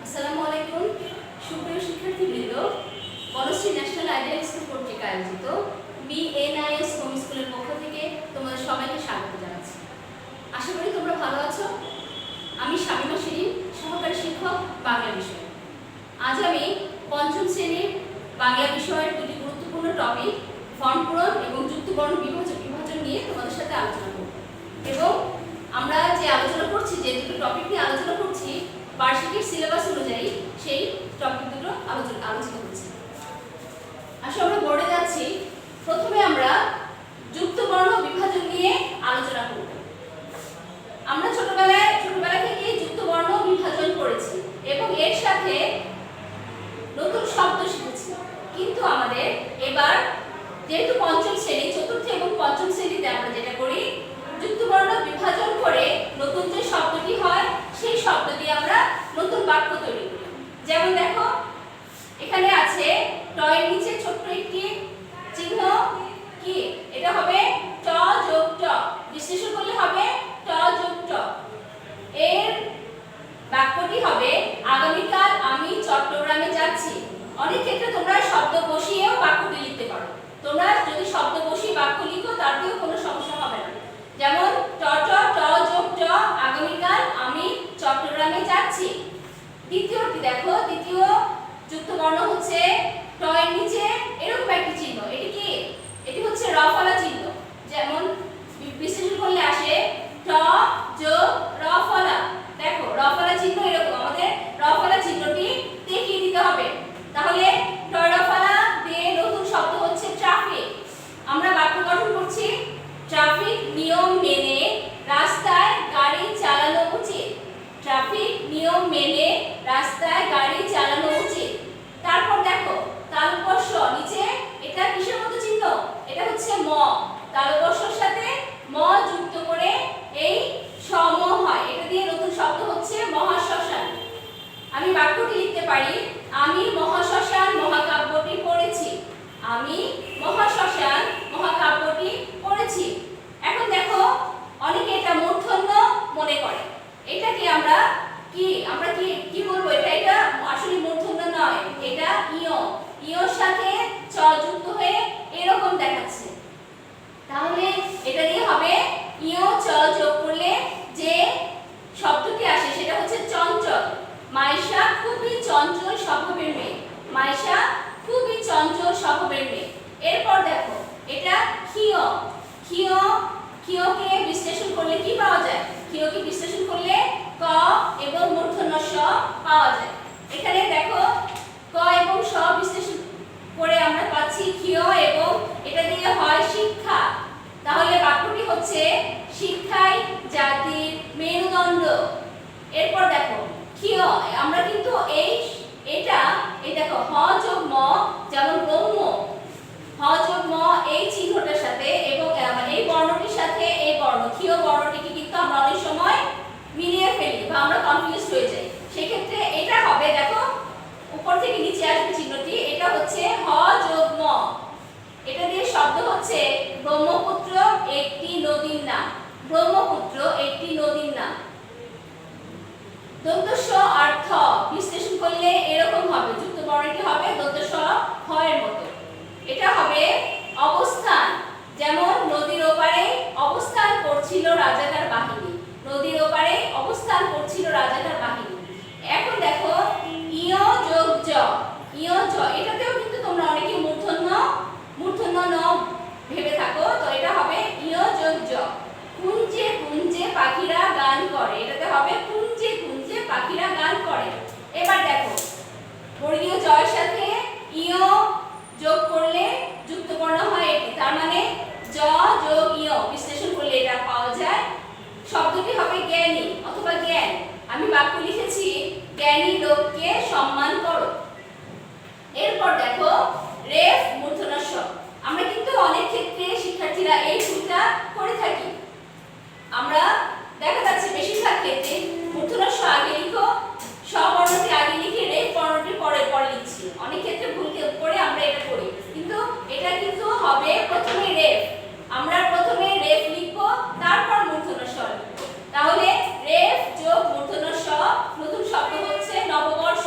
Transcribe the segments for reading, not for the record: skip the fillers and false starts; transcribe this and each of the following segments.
আসসালামু আলাইকুম সুপ্রিয় শিক্ষার্থীবৃন্দ, বনশ্রী ন্যাশনাল আইডিয়াল স্কুল কর্তৃক আয়োজিত বিএনআইএস হোম স্কুলের পক্ষ থেকে তোমাদের সবাইকে স্বাগত জানাচ্ছি। আশা করি তোমরা ভালো আছো। আমি শামিমা শিরিন, সহকারী শিক্ষক বাংলা বিষয়। আজ আমি পঞ্চম শ্রেণীর বাংলা বিষয়ের দুটি গুরুত্বপূর্ণ টপিক ফর্ম পূরণ এবং যুক্তবর্ণ বিভাজন নিয়ে তোমাদের সাথে আলোচনা করব। এবং আমরা যে আলোচনা করছি, যে দুটো টপিক নিয়ে আলোচনা করছি, বার্ষিকের সিলেবাস অনুযায়ী সেই টপিক দুটো আলোচনা করছি। আসলে আমরা বোর্ডে যাচ্ছি। প্রথমে আমরা যুক্তবর্ণ বিভাজন নিয়ে আলোচনা করব। আমরা ছোটবেলা থেকে যুক্তবর্ণ বিভাজন করেছি এবং এর সাথে নতুন শব্দ শিখেছি। কিন্তু আমাদের এবার যেহেতু পঞ্চম শ্রেণী, চতুর্থ এবং পঞ্চম শ্রেণীতে আমরা যেটা করি, যুক্তবর্ণ বিভাজন করে নতুন যে শব্দটি হয় সেই শব্দ দিয়ে আমরা নতুন বাক্য তৈরি করি। যেমন দেখো, এখানে আছে ট এর নিচে ছোট্ট একটি চিহ্ন, কি এটা হবে ট যোগ ট, বিশ্লেষণ করলে হবে ট যোগ ট। এর বাক্যটি হবে আগামীকাল আমি চট্টগ্রামে যাচ্ছি। অনেক ক্ষেত্রে তোমরা শব্দ বসিয়েও বাক্যটি লিখতে পারো। তোমরা যদি শব্দ বসিয়ে বাক্য লিখো তাতেও কোনো সমস্যা হবে না। যেমন ট যোগ ট, আগামীকাল আমি চট্টগ্রামে যাচ্ছি। দ্বিতীয়টি দেখো, দ্বিতীয় যুক্তবর্ণ হচ্ছে ট এর নিচে এরকম একটি চিহ্ন। এটি কি? এটি হচ্ছে রফলা চিহ্ন। যেমন বিশ্লেষণ করলে আসে ট যোগ রফলা। দেখো রফলা চিহ্ন এরকম, আমাদের রফলা চিহ্নটি দেখিয়ে দিতে হবে। তাহলে ট রফলা দিয়ে নতুন শব্দ হচ্ছে ট্রাফিক। আমরা বাক্য গঠন করছি, ট্রাফিক নিয়ম মেনে রাস্তায় গাড়ি চালানো উচিত। ট্রাফিক নিয়ম মেনে রাস্তায় গাড়ি চালানো উচিত। তারপর দেখো তালব্যস্য নিচে, এটা কিসের মতো চিহ্ন? এটা হচ্ছে ম। তালব্যস্যর সাথে ম যুক্ত করে এই সম হয়। এটা দিয়ে নতুন শব্দ হচ্ছে মহাশ্মশান। আমি বাক্যটি লিখতে পারি, আমি মহাশ্মশান মহাকাব্যটি পড়েছি। আমি মহাশ্মশান মহাকাব্যটি পড়েছি। এখন দেখো, অনেকে এটা মূর্ধন্য মনে করে। এটাকে আমরা কি বলবো? এটা আসলে মূর্ধন্য নয়, এটা ইয়। ইয়র সাথে চ যুক্ত হয়ে এরকম দেখাচ্ছে। তাহলে এটা দিয়ে হবে ইয় চ যোগ করলে যে শব্দটি আসে সেটা হচ্ছে চঞ্চল। মাইশা খুবই চঞ্চল স্বভাবের মেয়ে। মাইশা খুবই চঞ্চল স্বভাবের মেয়ে। এরপর দেখো, এটা ক্ষীয়। ক্ষীয়কে বিশ্লেষণ করলে কি পাওয়া যায়? ক্ষীয়কে বিশ্লেষণ করলে ক এবং মূর্ধন্য স পাওয়া যায়। এখানে দেখো ক এবং স বিশ্লেষণ করে আমরা পাচ্ছি ক্ষীয়, এবং এটা দিয়ে হয় শিক্ষা। তাহলে বাক্যটি হচ্ছে শিক্ষাই জাতির মেরুদণ্ড। এরপর দেখো ক্ষীয়, আমরা কিন্তু এই দেখো হ যোগ ম, যেমন ব্রহ্ম, হ যোগ ম এই চিহ্নটার সাথে এবং এই বর্ণটির সাথে এই বর্ণ ক্ষীয় বর্ণটিকে কিন্তু আমরা অনেক সময় মিলিয়ে ফেলি বা আমরা কনফিউজ হয়ে যাই। সেক্ষেত্রে এটা হবে, দেখো উপর থেকে নিচে আসবে চিহ্নটি, এটা হচ্ছে হ যোগ ম। এটা দিয়ে শব্দ হচ্ছে ব্রহ্মপুত্র একটি নদীর নাম। ব্রহ্মপুত্র একটি নদীর নাম। দন্ত স আর থ বিশ্লেষণ করলে এরকম হবে, যুক্ত বর্ণটি হবে দন্ত স হ এর মতো। এটা হবে অবস্থান। যেমন নদীর ওপারে অবস্থান করছিল রাজাকার বাহিনী। নদীর ওপারে অবস্থান করছিল রাজাকার বাহিনী। এখন দেখো ইয় যোগ জ, ইয় জ, এটাতেও কিন্তু তোমরা অনেকে মূর্ধন্য ন ভেবে থাকো, তো এটা হবে ইয় যোগ জ। কুঞ্জে কুঞ্জে পাখিরা গান করে, এটাতে হবে কুঞ্জে কুঞ্জে পাখিরা গান করে। এবার দেখো বর্গীয় জ এর সাথে ইয় যোগ করলে যুক্তবর্ণ হয় এটি। তার মানে জ যোগ ইয় বিশ্লেষণ করলে এটা পাওয়া যায়। শব্দটি হবে জ্ঞানী অথবা জ্ঞান। আমি বাক্য লিখেছি, জ্ঞানী লোককে সম্মান করো। এরপর দেখো রেফ মূর্ধন্য স। আমরা কিন্তু অনেক ক্ষেত্রে শিক্ষার্থীরা এই ভুলটা করে থাকি। আমরা দেখা যাচ্ছে বেশিরভাগ ক্ষেত্রে মূর্ধন্য স আগে লিখো, স বর্ণটি আগে লিখে রেফ বর্ণটি পরে লিখছি। অনেক ক্ষেত্রে ভুল করে আমরা এটা করি, কিন্তু এটা কিন্তু হবে প্রথমে রেফ। আমরা প্রথমে রেফ লিখবো, তারপর মূর্ধন্য স লিখবো। তাহলে রেফ যোগ মূর্ধন্য স, নতুন শব্দ হচ্ছে নববর্ষ।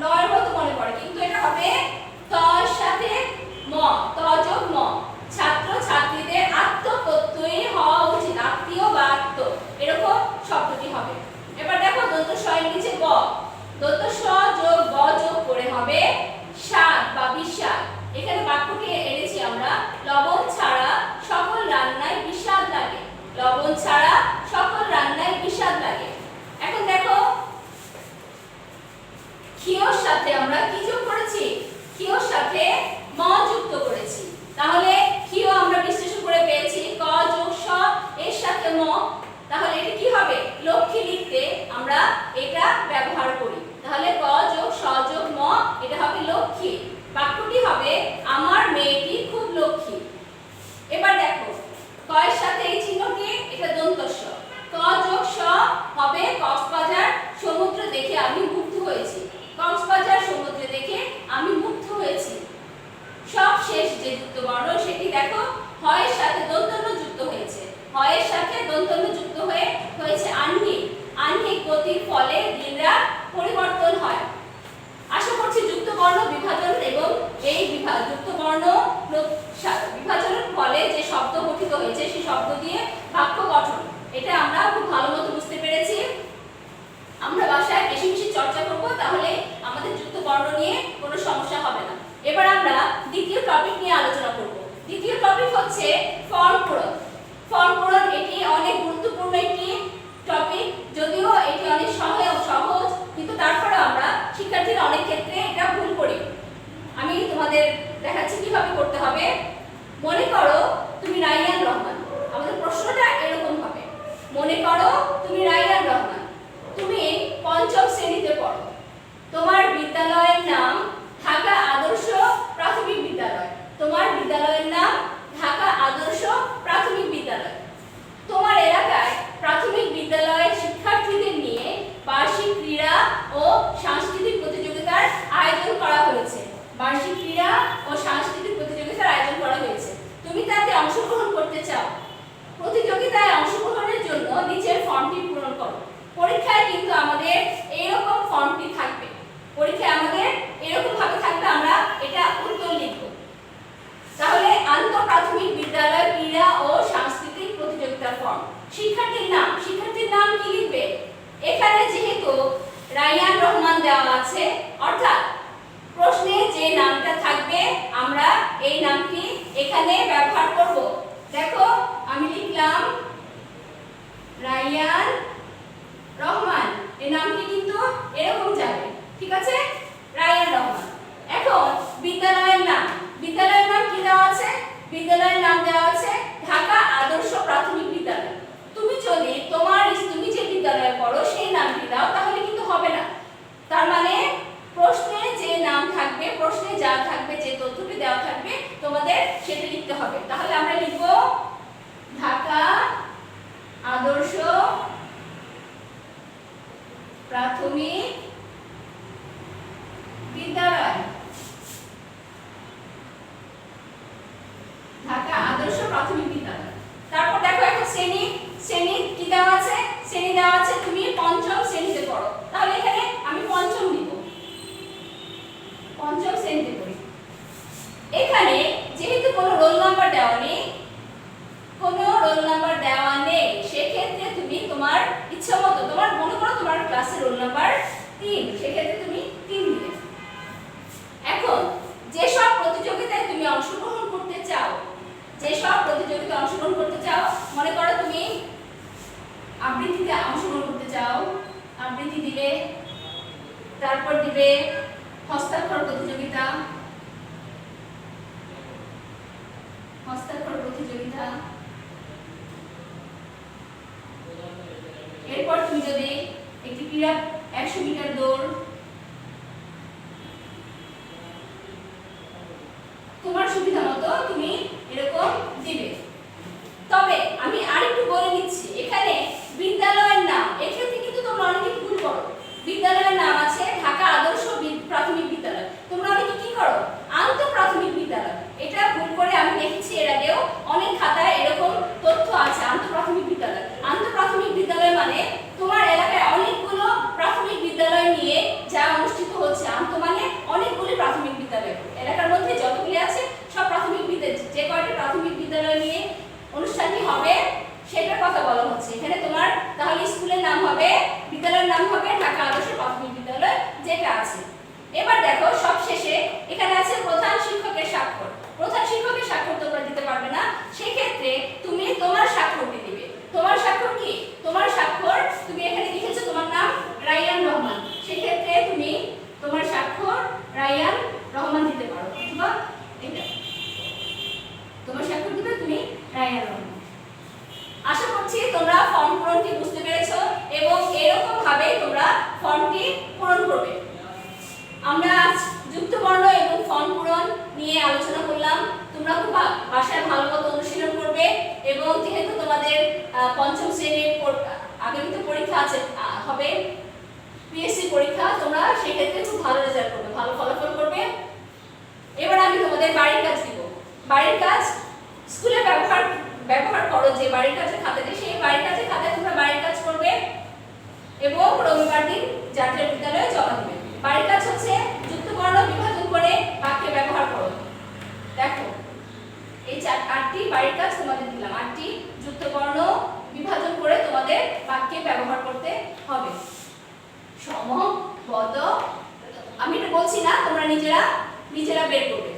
ল এর মতো মনে পড়ে, কিন্তু এটা হবে ত এর সাথে ম, ত যোগ ম। ছাত্র ছাত্রীদের আত্মপ্রত্যয়ী হওয়া উচিত, আত্মীয় বা আত্ম, এরকম শব্দটি হবে। এবার দেখো দন্ত স এর নিচে ব, দন্ত স যোগ ব যোগ করে হবে স্বাদ বা বিস্বাদ। এখানে বাক্যটি এনেছি আমরা, লবণ ছাড়া সকল রান্নায় বিস্বাদ লাগে, লবণ ছাড়া সকল রান্নায় বিস্বাদ লাগে। এখন দেখো ক্ষীয়র সাথে আমরা কি যোগ করেছি, ক্ষীয়র সাথে ম যুক্ত করেছি। তাহলে ক্ষীয় আমরা বিশ্লেষণ করে পেয়েছি ক যোগ স এর সাথে ম, তাহলে এটা কি হবে, লক্ষ্মী লিখতে আমরা এটা ব্যবহার করি। তাহলে ক যোগ স যোগ ম, এটা হবে লক্ষ্মী। বাক্যটি হবে আমার মেয়েটি খুব লক্ষ্মী। এবার দেখো ক এর সাথে এই চিহ্নটি, এটা দন্ত স, ক যোগ স হবে কক্সবাজার সমুদ্র দেখে আমি মুগ্ধ হয়েছি, কক্সবাজার সমুদ্র দেখে আমি মুগ্ধ হয়েছি। সব শেষ যে যুক্ত বর্ণ সেটি দেখো হয়ের সাথে দন্তন্য যুক্ত হয়েছে, হয়ের সাথে দন্তন্য যুক্ত হয়েছে আহ্নিক, আহ্নিক গতির ফলে দিনরাত পরিবর্তন হয়। আশা করছি যুক্ত বর্ণ বিভাজন এবং এই যুক্ত বর্ণ বিভাজনের ফলে যে শব্দ গঠিত হয়েছে সেই শব্দ দিয়ে বাক্য গঠন, এটা আমরা খুব ভালো মতো বুঝতে পেরেছি। আমরা বাসায় বেশি বেশি চর্চা করব, তাহলে আমাদের যুক্ত বর্ণ নিয়ে কোনো সমস্যা হবে না। এবার আমরা দ্বিতীয় টপিক নিয়ে আলোচনা করব। দ্বিতীয় টপিক হচ্ছে ফর্ম পূরণ। ফর্ম পূরণ এটি অনেক গুরুত্বপূর্ণ একটি টপিক, যদিও এটি অনেক সহজ, কিন্তু তারপরে আমরা শিক্ষার্থীরা অনেক ক্ষেত্রে এটা ভুল করি। আমি তোমাদের দেখাচ্ছি কিভাবে করতে হবে। মনে করো তুমি রাইয়ান রহমান, আমাদের প্রশ্নটা এরকম হবে, মনে করো তুমি রাইয়ান রহমান, তুমি পঞ্চম শ্রেণীতে পড়ো, তোমার বিদ্যালয়ের নাম ঢাকা আদর্শ প্রাথমিক বিদ্যালয়, তোমার বিদ্যালয়ের নাম ঢাকা আদর্শ প্রাথমিক বিদ্যালয়। তোমার এলাকায় প্রাথমিক বিদ্যালয়ের শিক্ষার্থীদের নিয়ে বার্ষিক ক্রীড়া ও সাংস্কৃতিক প্রতিযোগিতার আয়োজন করা হয়েছে, বার্ষিক ক্রীড়া ও সাংস্কৃতিক প্রতিযোগিতার আয়োজন করা হয়েছে। তুমি তাতে অংশগ্রহণ করতে চাও। প্রতিযোগিতায় অংশগ্রহণের জন্য নিচের ফর্মটি পূরণ করো। পরীক্ষায় কিন্তু আমাদের এইরকম ফর্মটি থাকবে, পরীক্ষায় আমাদের এরকম ভাবে থাকবে, আমরা এটা উত্তর লিখব। তাহলে আন্তঃপ্রাথমিক বিদ্যালয় ক্রীড়া ও সাংস্কৃতিক প্রতিযোগিতার ফর্ম। শিক্ষার্থীর নাম কি লিখবে? এখানে যেহেতু রাইয়ান রহমান দেওয়া আছে, অর্থাৎ প্রশ্নে যে নামটা থাকবে আমরা এই নামটি এখানে ব্যবহার করব। দেখো আমি লিখলাম রাইয়ান রহমান, এই নামটি কিন্তু এরকম যাবে, ঠিক আছে, রাইয়ান রহমান। এখন বিদ্যালয়ের নাম কি দেওয়া আছে? বিদ্যালয়ের নাম দেওয়া আছে ঢাকা আদর্শ প্রাথমিক বিদ্যালয়। তুমি যদি তুমি যে বিদ্যালয়ে পড়ো সেই নামটি দাও তাহলে কিন্তু হবে না। তার মানে প্রশ্নে যে নাম থাকবে, প্রশ্নে যা থাকবে, যে তথ্যটি দেওয়া থাকবে তোমাদের সেটা লিখতে হবে। তাহলে আমরা লিখব ঢাকা আদর্শ প্রাথমিক বিদ্যালয়, ঢাকা আদর্শ প্রাথমিক বিদ্যালয়। তারপর দেখো একটা শ্রেণী কি দেওয়া আছে? শ্রেণী দেওয়া আছে তুমি পঞ্চম শ্রেণীতে পড়ো, তাহলে এখানে আমি পঞ্চম লিখব, পঞ্চম শ্রেণীতে পড়ি। এখানে যেহেতু কোনো রোল নাম্বার দেওয়া নেই, সেক্ষেত্রে তুমি তোমার ইচ্ছা মতো, তোমার মনে করো তোমার ক্লাসের রোল নাম্বার 3, সেক্ষেত্রে তুমি 3 দিলে। এখন যেসব প্রতিযোগিতায় তুমি অংশগ্রহণ করতে চাও, মনে করো তুমি আবৃত্তিতে অংশগ্রহণ করতে চাও, আবৃত্তি দিবে, তারপর দিবে হস্তাক্ষর প্রতিযোগিতা, এরপর তুমি যদি একটি ক্রীড়া 100 মিটার দৌড়, তোমার সুবিধা মতো তুমি এরকম দিবে। তবে আমি আরেকটু বলে দিচ্ছি, এখানে বিদ্যালয়ের নাম, এক্ষেত্রে কিন্তু তোমরা অনেকে ভুল করো। বিদ্যালয়ের নাম আছে ঢাকা আদর্শ প্রাথমিক বিদ্যালয়, তোমরা অনেকে কি করো আন্তঃপ্রাথমিক বিদ্যালয়, এটা ভুল করে আমি দেখেছি এর আগেও অনেক খাতায় এরকম তথ্য আছে আন্তঃপ্রাথমিক বিদ্যালয়। আন্তঃপ্রাথমিক বিদ্যালয় মানে তোমার এলাকায় অনেকগুলো প্রাথমিক বিদ্যালয় নিয়ে যা অনুষ্ঠিত হচ্ছে দেখো সব শেষে এখানে আছে প্রধান শিক্ষকের স্বাক্ষর। প্রধান শিক্ষকের স্বাক্ষর তোমরা দিতে পারবে না, সেই ক্ষেত্রে তুমি তোমার স্বাক্ষরটি দিবে। তোমার স্বাক্ষর কি? তোমার স্বাক্ষর তুমি এখানে লিখেছো তোমার নাম রাইয়ান রহমান, সেই ক্ষেত্রে তুমি তোমার স্বাক্ষর রাইয়ান রহমান দিতে পারো, অথবা এটা তোমার স্বাক্ষর দিবে তুমি রাইয়ান রহমান। আশা করছি তোমরা ফর্ম পূরণটি বুঝতে পেরেছো এবং এরকম ভাবে তোমরা ফর্মটি পূরণ করবে। আমরা আজ যুক্ত বর্ণ এবং ফর্ম পূরণ নিয়ে আলোচনা করলাম। তোমরা খুব বাসায় ভালো মতো অনুশীলন করবে এবং যেহেতু তোমাদের পঞ্চম শ্রেণীর আগামীতে পরীক্ষা আছে হবে পিএসসি পরীক্ষা, তোমরা সেই ক্ষেত্রে খুব ভালো রেজাল্ট করবে, ভালো ফলাফল করবে। এবার আমি তোমাদের বাড়ির কাজ দিব। বাড়ির কাজ স্কুলে ব্যবহার করো যে বাড়ির কাজের খাতাটি, সেই বাড়ির কাজের খাতায় তোমরা বাড়ির কাজ করবে এবং রবিবার দিন যার যার বিদ্যালয়ে জমা দেবে। বাড়ির কাজ হচ্ছে যুক্ত বর্ণ বিভাজন করে বাক্যে ব্যবহার করো। দেখো এই 8টি বাড়ির কাজ তোমাদের দিলাম, 8টি যুক্ত বর্ণ বিভাজন করে তোমাদের বাক্যে ব্যবহার করতে হবে। সম, বদ, আমি এটা বলছি না, তোমরা নিজেরা বের করবে।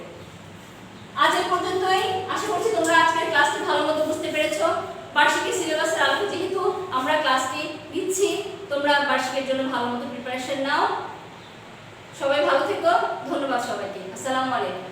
আজ এই পর্যন্তই। আশা করছি তোমরা আজকের ক্লাসটি ভালো মতো বুঝতে পেরেছো। বার্ষিকী সিলেবাসের আলোকে যেহেতু আমরা ক্লাসটি দিচ্ছি, তোমরা বার্ষিকের জন্য ভালো মতো প্রিপারেশন নাও। সবাই ভালো থেকো। ধন্যবাদ সবাইকে। আসসালামু আলাইকুম।